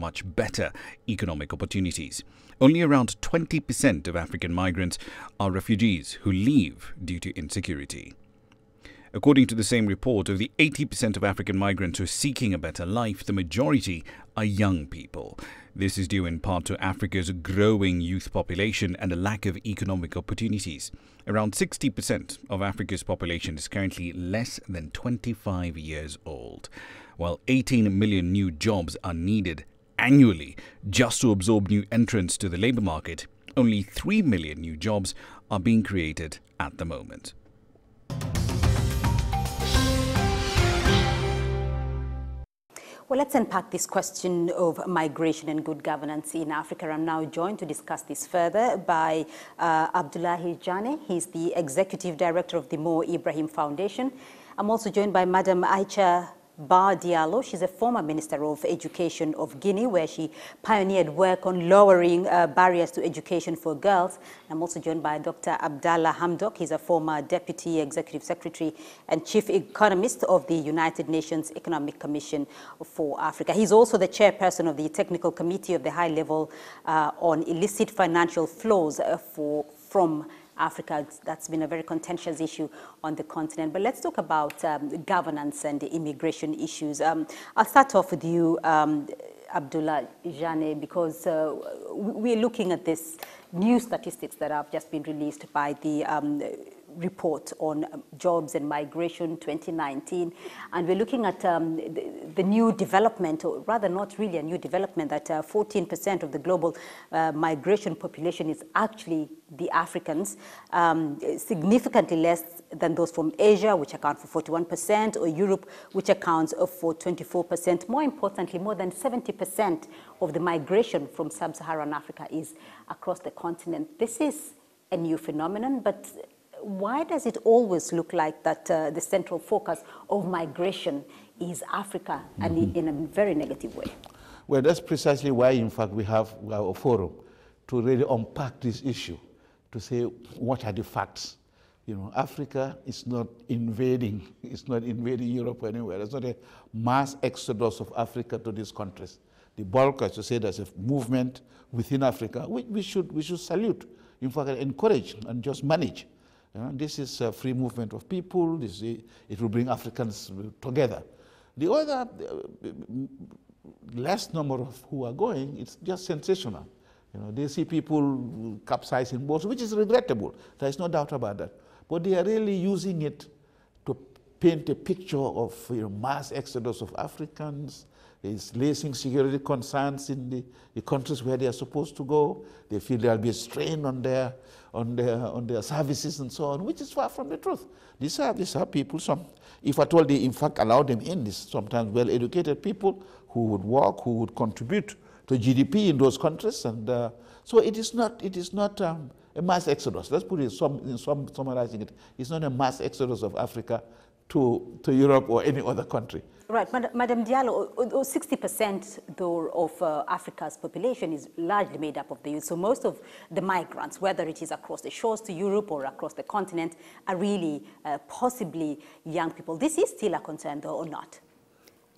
much better economic opportunities. Only around 20% of African migrants are refugees who leave due to insecurity. According to the same report, of the 80% of African migrants who are seeking a better life, the majority are young people. This is due in part to Africa's growing youth population and a lack of economic opportunities. Around 60% of Africa's population is currently less than 25 years old, while 18 million new jobs are needed annually just to absorb new entrants to the labour market. Only 3 million new jobs are being created at the moment. Well, let's unpack this question of migration and good governance in Africa. I'm now joined to discuss this further by Abdullahi Janneh. He's the Executive Director of the Mo Ibrahim Foundation. I'm also joined by Madam AICHA Diallo. She's a former Minister of Education of Guinea, where she pioneered work on lowering barriers to education for girls. I'm also joined by Dr. Abdallah Hamdok. He's a former Deputy Executive Secretary and Chief Economist of the United Nations Economic Commission for Africa. He's also the chairperson of the Technical Committee of the High Level on Illicit Financial Flows from Africa. That's been a very contentious issue on the continent. But let's talk about governance and immigration issues. I'll start off with you, Abdullah Janneh, because we're looking at this new statistics that have just been released by the report on jobs and migration 2019, and we're looking at the new development, or rather not really a new development, that 14% of the global migration population is actually the Africans, significantly less than those from Asia, which account for 41%, or Europe, which accounts for 24%. More importantly, more than 70% of the migration from sub-Saharan Africa is across the continent. This is a new phenomenon, but why does it always look like that the central focus of migration is Africa, and in a very negative way? Well, that's precisely why, in fact, we have our forum to really unpack this issue, to say what are the facts. You know, Africa is not invading. It's not invading Europe or anywhere. There's not a mass exodus of Africa to these countries. The bulk, as you say, there's a movement within Africa, which we should salute, in fact, encourage and just manage. This is a free movement of people. It will bring Africans together. The other less number of who are going, it's just sensational. You know, they see people capsizing boats, which is regrettable. There is no doubt about that. But they are really using it to paint a picture of mass exodus of Africans. There's raising security concerns in the countries where they are supposed to go. They feel there will be a strain on their services and so on, which is far from the truth. These are people, if at all they in fact allow them in, these sometimes well-educated people who would work, who would contribute to GDP in those countries, and so it is not a mass exodus. Let's put it summarizing it. It's not a mass exodus of Africa to Europe or any other country. Right, Madam Diallo, 60% though of Africa's population is largely made up of the youth. So most of the migrants, whether it is across the shores to Europe or across the continent, are really possibly young people. This is still a concern, though, or not?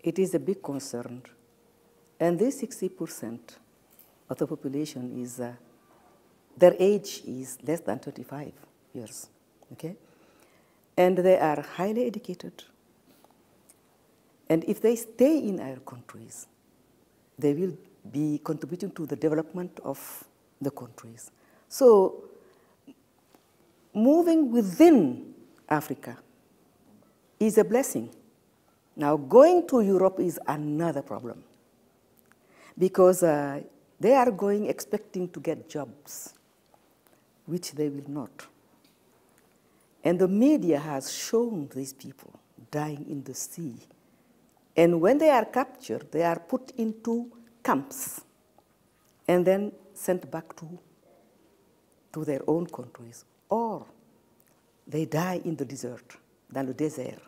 It is a big concern. And this 60% of the population is, their age is less than 25 years, okay? And they are highly educated. And if they stay in our countries, they will be contributing to the development of the countries. So moving within Africa is a blessing. Now, going to Europe is another problem, because they are going expecting to get jobs, which they will not. And the media has shown these people dying in the sea. And when they are captured, they are put into camps and then sent back to their own countries. Or they die in the desert, dans le désert.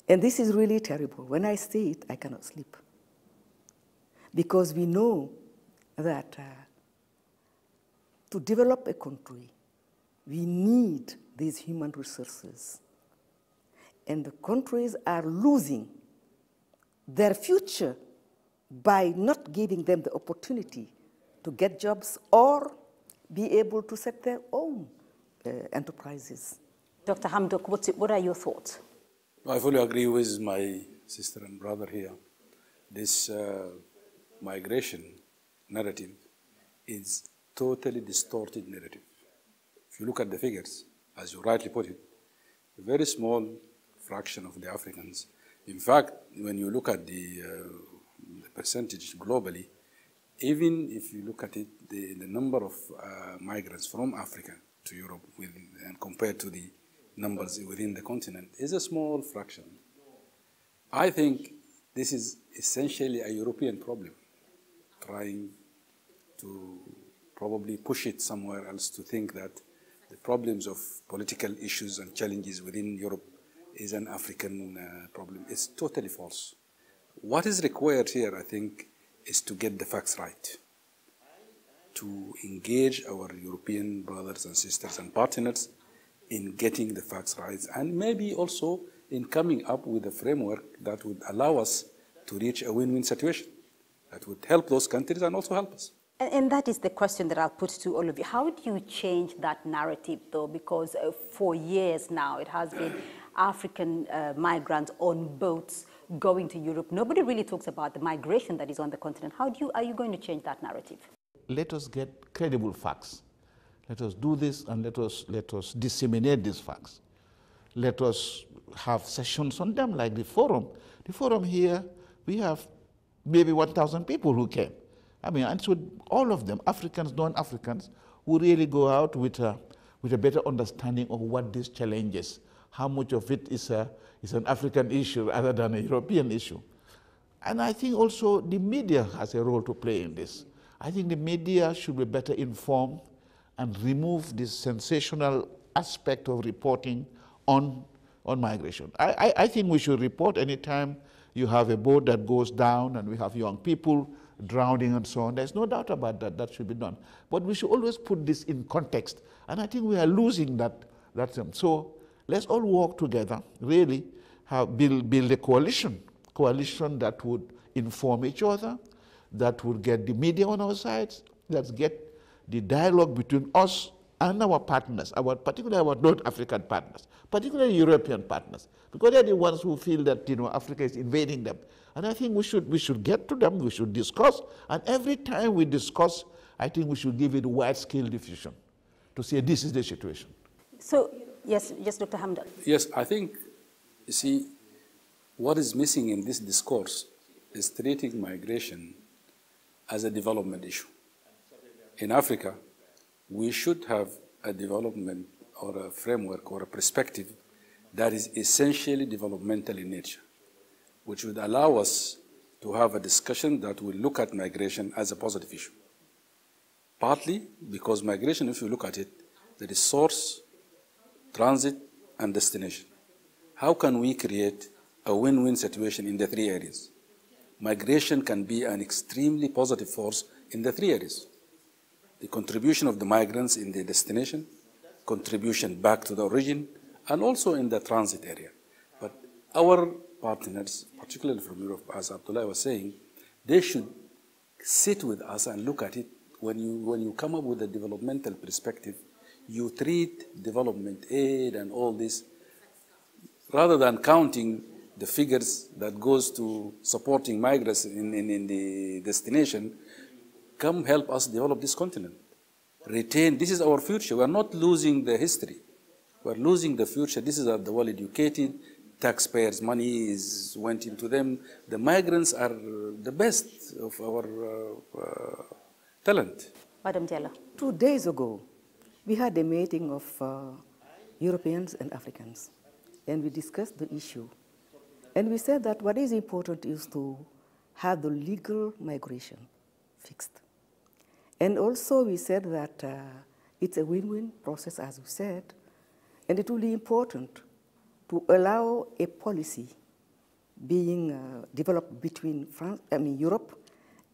And this is really terrible. When I see it, I cannot sleep. Because we know that to develop a country, we need these human resources. And the countries are losing their future by not giving them the opportunity to get jobs or be able to set their own enterprises. Dr. Hamdok, what are your thoughts? I fully agree with my sister and brother here. This migration narrative is totally distorted narrative. If you look at the figures, as you rightly put it, a very small fraction of the Africans. In fact, when you look at the percentage globally, even if you look at it, the number of migrants from Africa to Europe and compared to the numbers within the continent is a small fraction. I think this is essentially a European problem, trying to probably push it somewhere else to think that the problems of political issues and challenges within Europe is an African problem. It's totally false. What is required here, I think, is to get the facts right, to engage our European brothers and sisters and partners in getting the facts right, and maybe also in coming up with a framework that would allow us to reach a win-win situation that would help those countries and also help us. And that is the question that I'll put to all of you. How do you change that narrative, though? Because for years now, it has been African migrants on boats going to Europe. Nobody really talks about the migration that is on the continent. Are you going to change that narrative? Let us get credible facts. Let us do this, and let us disseminate these facts. Let us have sessions on them, like the forum. The forum here, we have maybe 1,000 people who came. I mean, and so all of them, Africans, non-Africans, who really go out with a better understanding of what these challenges, how much of it is an African issue rather than a European issue. And I think also the media has a role to play in this. I think the media should be better informed and remove this sensational aspect of reporting on migration. I think we should report anytime you have a boat that goes down and we have young people drowning and so on. There's no doubt about that. That should be done. But we should always put this in context. And I think we are losing that. So let's all work together, really build a coalition that would inform each other, that would get the media on our sides, let's get the dialogue between us and our partners, particularly our non-African partners, particularly European partners, because they're the ones who feel that Africa is invading them. And I think we should get to them, we should discuss, and every time we discuss, I think we should give it wide-scale diffusion to say this is the situation. So, yes, Dr. Hamdok. Yes, I think, you see, what is missing in this discourse is treating migration as a development issue. In Africa, we should have a development or a framework or a perspective that is essentially developmental in nature, which would allow us to have a discussion that will look at migration as a positive issue. Partly because migration, if you look at it, there is source, transit, and destination. How can we create a win-win situation in the three areas? Migration can be an extremely positive force in the three areas. The contribution of the migrants in the destination, contribution back to the origin, and also in the transit area. But our partners, particularly from Europe, as Abdullah was saying, they should sit with us and look at it. When you come up with a developmental perspective, you treat development aid and all this, rather than counting the figures that goes to supporting migrants in the destination. Come help us develop this continent. Retain, this is our future. We are not losing the history. We are losing the future. This is the well-educated, taxpayers' money went into them. The migrants are the best of our talent. Madam Diallo. 2 days ago, we had a meeting of Europeans and Africans, and we discussed the issue. And we said that what is important is to have the legal migration fixed. And also we said that it's a win-win process, as we said, and it will be important to allow a policy being developed between Europe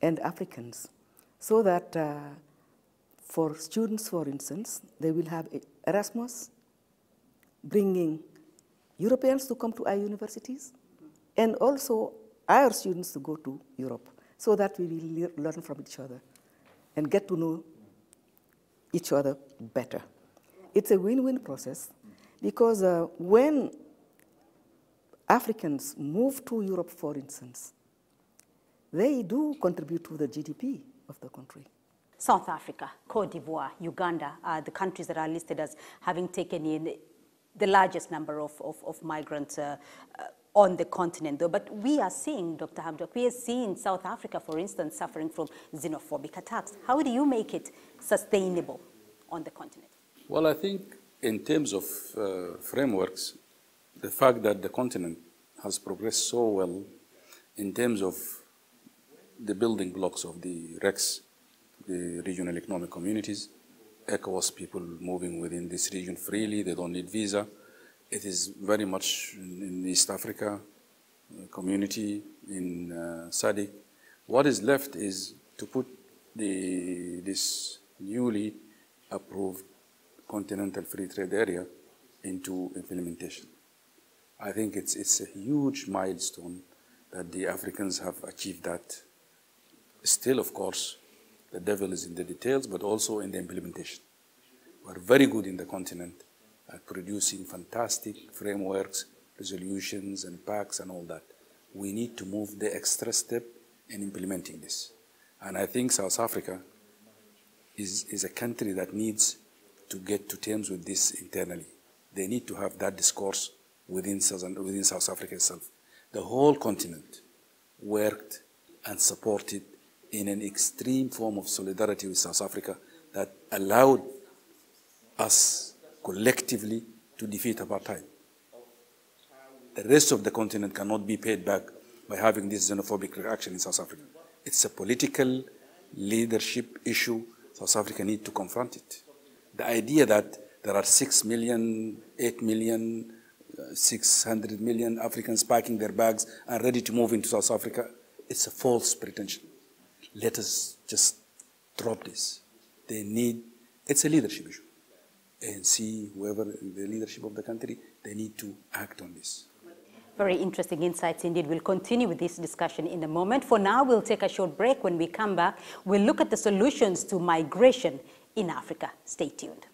and Africans, so that for students, for instance, they will have Erasmus, bringing Europeans to come to our universities, and also our students to go to Europe. so that we will learn from each other and get to know each other better. It's a win-win process because when Africans move to Europe, for instance, they do contribute to the GDP of the country. South Africa, Cote d'Ivoire, Uganda are the countries that are listed as having taken in the largest number of migrants on the continent, though. But we are seeing, Dr. Hamdok, we are seeing South Africa, for instance, suffering from xenophobic attacks. How do you make it sustainable on the continent? Well, I think in terms of frameworks, the fact that the continent has progressed so well in terms of the building blocks of the RECs, the regional economic communities, ECOWAS people moving within this region freely, they don't need visa. It is very much in East Africa community, in SADC. What is left is to put this newly approved continental free trade area into implementation. I think it's a huge milestone that the Africans have achieved that. Still, of course, the devil is in the details, but also in the implementation. We're very good in the continent at producing fantastic frameworks, resolutions, and pacts and all that. We need to move the extra step in implementing this. And I think South Africa is a country that needs to get to terms with this internally. They need to have that discourse within South Africa itself. The whole continent worked and supported in an extreme form of solidarity with South Africa that allowed us collectively to defeat apartheid. The rest of the continent cannot be paid back by having this xenophobic reaction in South Africa. It's a political leadership issue. South Africa needs to confront it. The idea that there are 6 million, 8 million, 600 million Africans packing their bags and ready to move into South Africa, it's a false pretension. Let us just drop this. They need, it's a leadership issue. ANC, whoever in the leadership of the country, they need to act on this. Very interesting insights indeed. We'll continue with this discussion in a moment. For now, we'll take a short break. When we come back, we'll look at the solutions to migration in Africa. Stay tuned.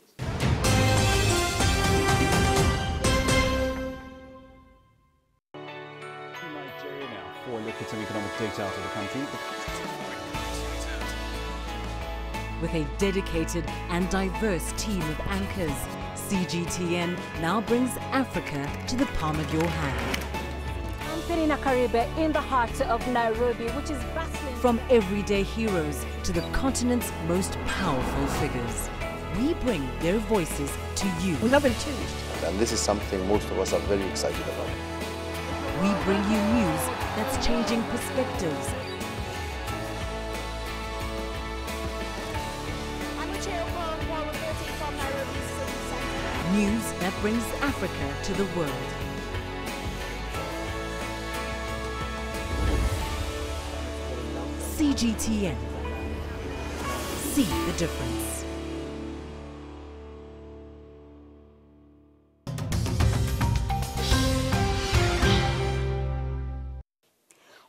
Nigeria now for a look at some economic data out of the country. With a dedicated and diverse team of anchors, CGTN now brings Africa to the palm of your hand. I'm Perina Karibe in the heart of Nairobi, which is bustling. From everyday heroes to the continent's most powerful figures, we bring their voices to you. We haven't changed. And this is something most of us are very excited about. We bring you news that's changing perspectives. News that brings Africa to the world. CGTN. See the difference.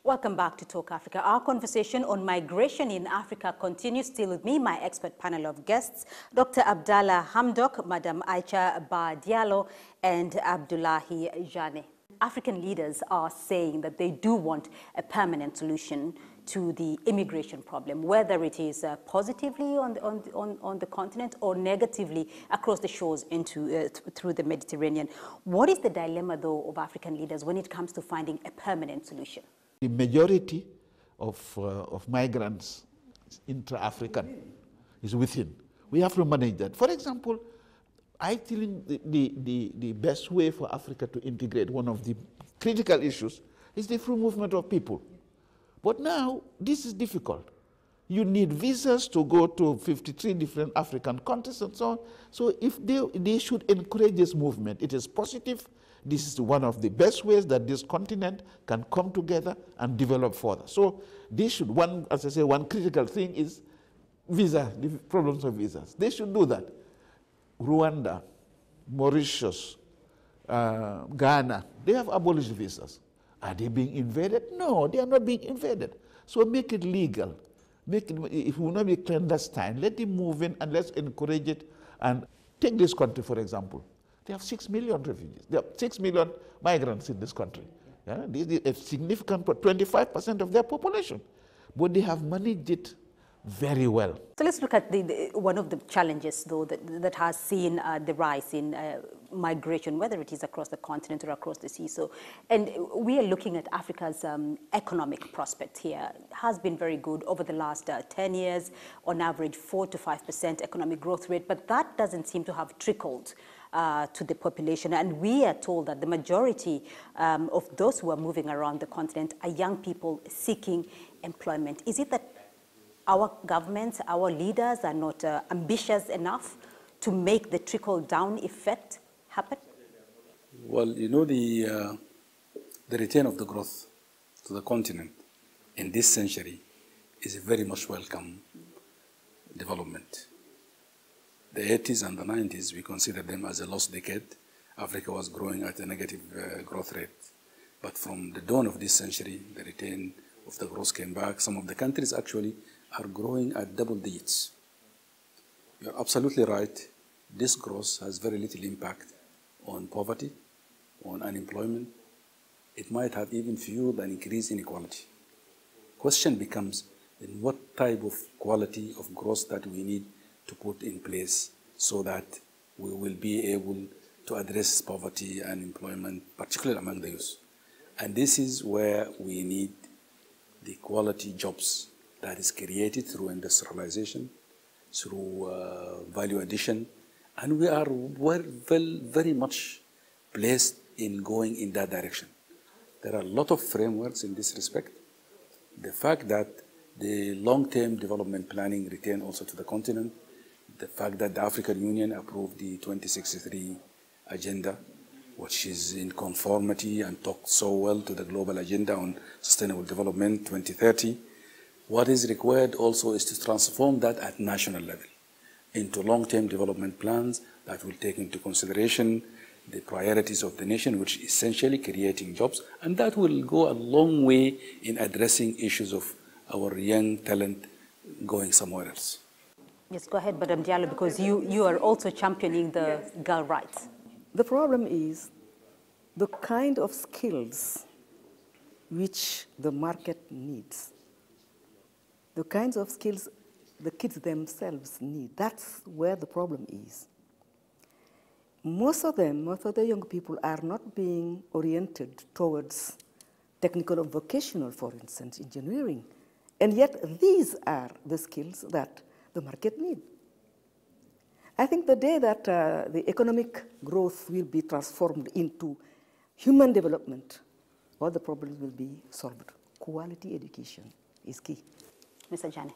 Welcome back to Talk Africa. Our conversation on migration in Africa continues. Still with me, my expert panel of guests, Dr. Abdallah Hamdok, Madam AICHA Diallo, and Abdullahi Janneh. African leaders are saying that they do want a permanent solution to the immigration problem, whether it is positively on the continent or negatively across the shores into through the Mediterranean. What is the dilemma, though, of African leaders when it comes to finding a permanent solution? The majority of migrants intra-African is within. We have to manage that. For example, I think the best way for Africa to integrate, one of the critical issues, is the free movement of people. But now, this is difficult. You need visas to go to 53 different African countries and so on. So if they should encourage this movement, it is positive. This is one of the best ways that this continent can come together and develop further. So they should, as I say, one critical thing is visa, the problems of visas. They should do that. Rwanda, Mauritius, Ghana, they have abolished visas. Are they being invaded? No, they are not being invaded. So make it legal. Make it, if it will not be clandestine, let them move in and let's encourage it. And take this country, for example. They have 6 million refugees. They have 6 million migrants in this country. Yeah? This is a significant, 25% of their population. But they have managed it very well. So let's look at one of the challenges, though, that has seen the rise in migration, whether it is across the continent or across the sea. So, and we are looking at Africa's economic prospect here. It has been very good over the last 10 years, on average 4 to 5% economic growth rate, but that doesn't seem to have trickled to the population. And we are told that the majority of those who are moving around the continent are young people seeking employment. Is it that our governments, our leaders are not ambitious enough to make the trickle-down effect happen? Well, you know, the return of the growth to the continent in this century is a very much welcome development. The 80s and the 90s, we consider them as a lost decade. Africa was growing at a negative growth rate. But from the dawn of this century, the return of the growth came back. Some of the countries actually are growing at double digits. You're absolutely right. This growth has very little impact on poverty, on unemployment. It might have even fueled an increase in inequality. Question becomes, in what type of quality of growth that we need to put in place so that we will be able to address poverty and unemployment, particularly among the youth. And this is where we need the quality jobs that is created through industrialization, through value addition, and we are very much placed in going in that direction. There are a lot of frameworks in this respect. The fact that the long-term development planning return also to the continent, the fact that the African Union approved the 2063 agenda, which is in conformity and talks so well to the global agenda on sustainable development 2030. What is required also is to transform that at national level into long-term development plans that will take into consideration the priorities of the nation, which is essentially creating jobs, and that will go a long way in addressing issues of our young talent going somewhere else. Yes, go ahead, Madam Diallo, because you are also championing the girl rights. The problem is the kind of skills which the market needs, the kinds of skills the kids themselves need. That's where the problem is. Most of the young people are not being oriented towards technical or vocational, for instance, engineering. And yet these are the skills that the market needs. I think the day that the economic growth will be transformed into human development, all the problems will be solved. Quality education is key. Mr. Janneh.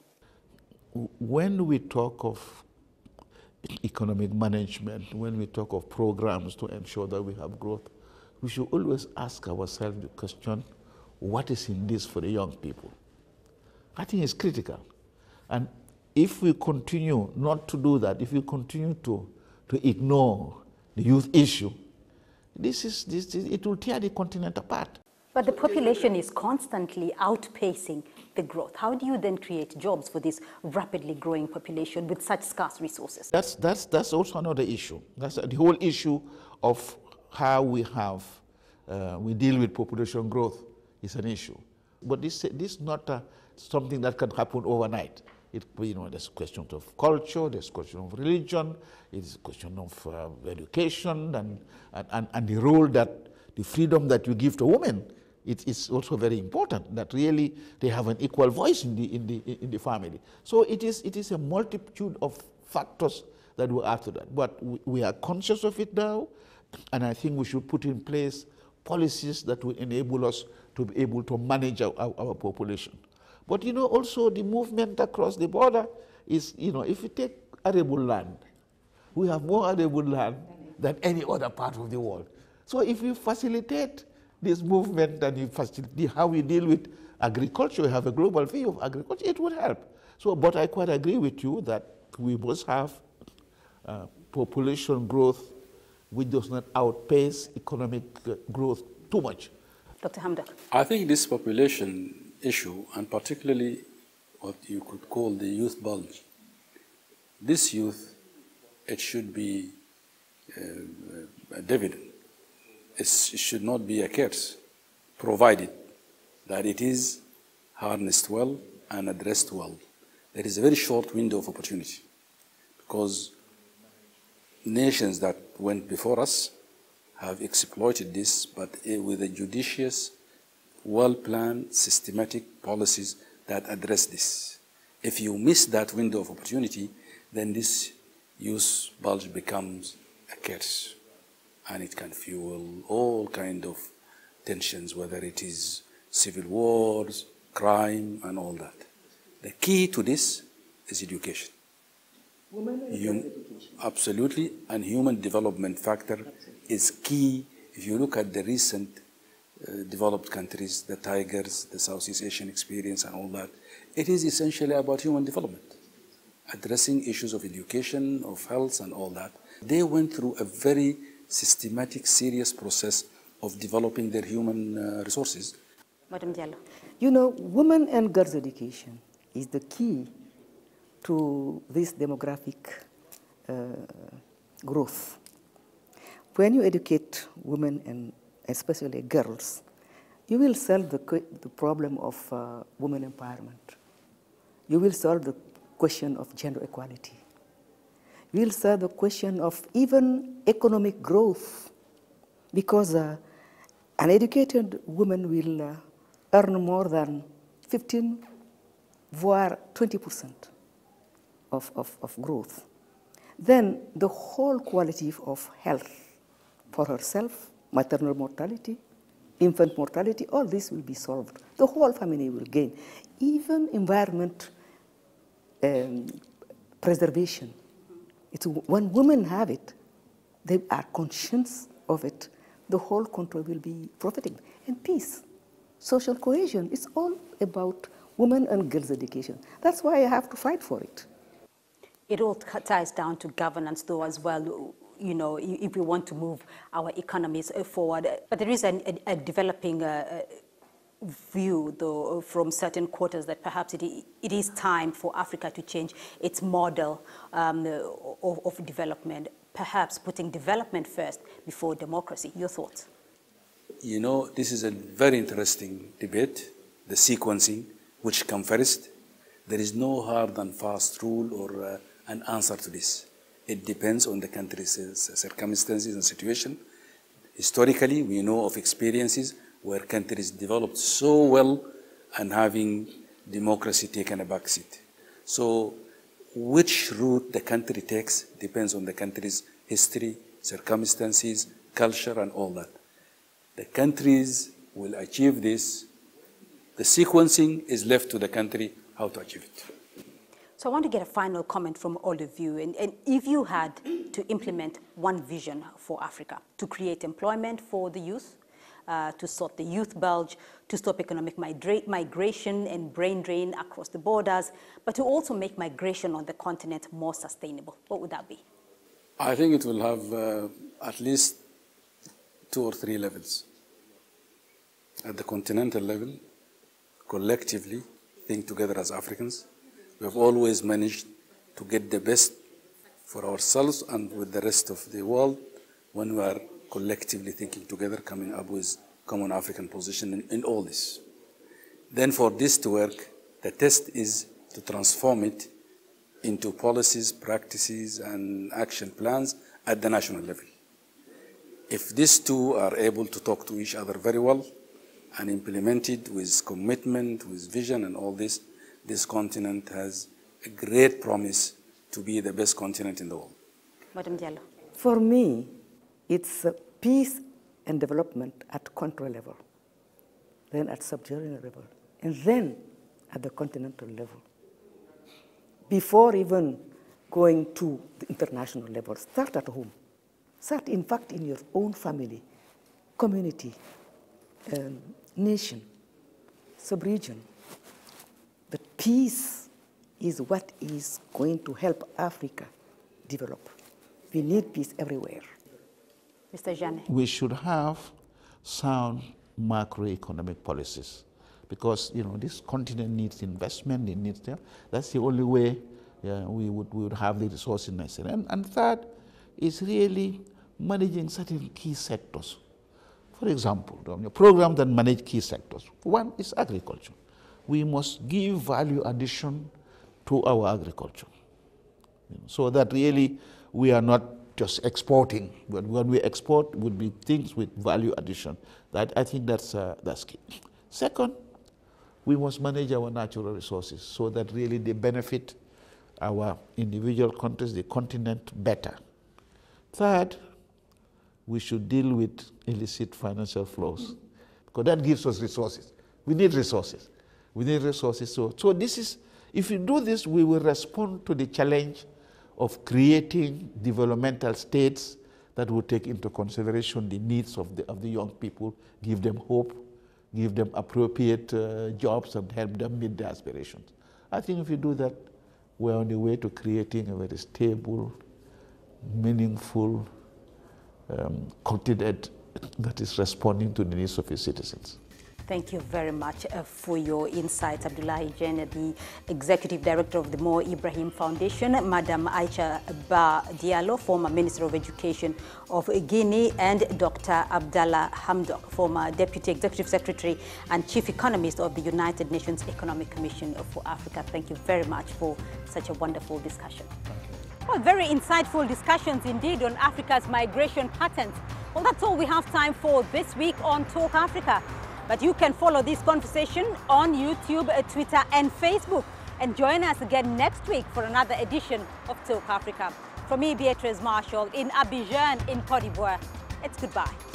When we talk of economic management, when we talk of programs to ensure that we have growth, we should always ask ourselves the question, what is in this for the young people? I think it's critical. And if we continue not to do that, if we continue to ignore the youth issue, it will tear the continent apart. But the population is constantly outpacing the growth. How do you then create jobs for this rapidly growing population with such scarce resources? That's also another issue. That's the whole issue of how we deal with population growth is an issue. But this is not something that can happen overnight. There's a question of culture, there's a question of religion, it's a question of education, and the role that the freedom that you give to women. It is also very important that really they have an equal voice in the family. So it is a multitude of factors that will add to that. But we are conscious of it now, and I think we should put in place policies that will enable us to be able to manage our population. But also the movement across the border is, if you take arable land, we have more arable land than any other part of the world. So if we facilitate this movement and you facilitate how we deal with agriculture, we have a global view of agriculture, it would help. So, but I quite agree with you that we must have population growth which does not outpace economic growth too much. Dr. Hamdok. I think this population issue, and particularly what you could call the youth bulge. This youth, it should be a dividend. It should not be a curse, provided that it is harnessed well and addressed well. There is a very short window of opportunity, because nations that went before us have exploited this, but with a judicious, well-planned, systematic policies that address this. If you miss that window of opportunity, then this youth bulge becomes a curse, and it can fuel all kind of tensions, whether it is civil wars, crime, and all that. The key to this is education. Absolutely, and human development factor is key. If you look at the recent developed countries, the Tigers, the Southeast Asian experience and all that, it is essentially about human development, addressing issues of education, of health and all that. They went through a very systematic, serious process of developing their human resources. Madam Diallo. You know, women and girls' education is the key to this demographic growth. When you educate women and especially girls, you will solve the problem of women empowerment. You will solve the question of gender equality. You will solve the question of even economic growth, because an educated woman will earn more than 15, voire 20% of growth. Then the whole quality of health for herself, maternal mortality, infant mortality, all this will be solved. The whole family will gain. Even environment preservation. When women have it, they are conscious of it, the whole country will be profiting. And peace, social cohesion, it's all about women and girls' education. That's why I have to fight for it. It all ties down to governance, though, as well, you know, if we want to move our economies forward. But there is a developing view, though, from certain quarters that perhaps it is time for Africa to change its model of development, perhaps putting development first before democracy. Your thoughts? You know, this is a very interesting debate, the sequencing, which come first. There is no hard and fast rule or an answer to this. It depends on the country's circumstances and situation. Historically, we know of experiences where countries developed so well and having democracy taken a backseat. So which route the country takes depends on the country's history, circumstances, culture, and all that. The countries will achieve this. The sequencing is left to the country how to achieve it. So I want to get a final comment from all of you. And if you had to implement one vision for Africa, to create employment for the youth, to sort the youth bulge, to stop economic migration and brain drain across the borders, but to also make migration on the continent more sustainable, what would that be? I think it will have at least 2 or 3 levels. At the continental level, collectively, think together as Africans. We have always managed to get the best for ourselves and with the rest of the world when we are collectively thinking together, coming up with common African position in all this. Then for this to work, the test is to transform it into policies, practices, and action plans at the national level. If these two are able to talk to each other very well and implement it with commitment, with vision and all this, this continent has a great promise to be the best continent in the world. Madam Diallo. For me, it's peace and development at country level, then at sub-regional level, and then at the continental level. Before even going to the international level, start at home. Start, in fact, in your own family, community, nation, sub-region. But peace is what is going to help Africa develop. We need peace everywhere. Mr. Janneh. We should have sound macroeconomic policies, because this continent needs investment. It needs them. That's the only way we would have the resources necessary. And third is really managing certain key sectors. For example, programs that manage key sectors. One is agriculture. We must give value addition to our agriculture, so that really we are not just exporting. But when we export, would be things with value addition. I think that's key. Second, we must manage our natural resources so that really they benefit our individual countries, the continent, better. Third, we should deal with illicit financial flows, because that gives us resources. We need resources. We need resources. So this is, if you do this, we will respond to the challenge of creating developmental states that will take into consideration the needs of the young people, give them hope, give them appropriate jobs, and help them meet their aspirations. I think if you do that, we're on the way to creating a very stable, meaningful continent that is responding to the needs of its citizens. Thank you very much for your insights, Abdullahi Janneh, the Executive Director of the Mo Ibrahim Foundation, Madam AICHA Diallo, former Minister of Education of Guinea, and Dr. Abdallah Hamdok, former Deputy Executive Secretary and Chief Economist of the United Nations Economic Commission for Africa. Thank you very much for such a wonderful discussion. Well, very insightful discussions indeed on Africa's migration patterns. Well, that's all we have time for this week on Talk Africa. But you can follow this conversation on YouTube, Twitter, and Facebook. And join us again next week for another edition of Talk Africa. From me, Beatrice Marshall, in Abidjan, in Côte d'Ivoire. It's goodbye.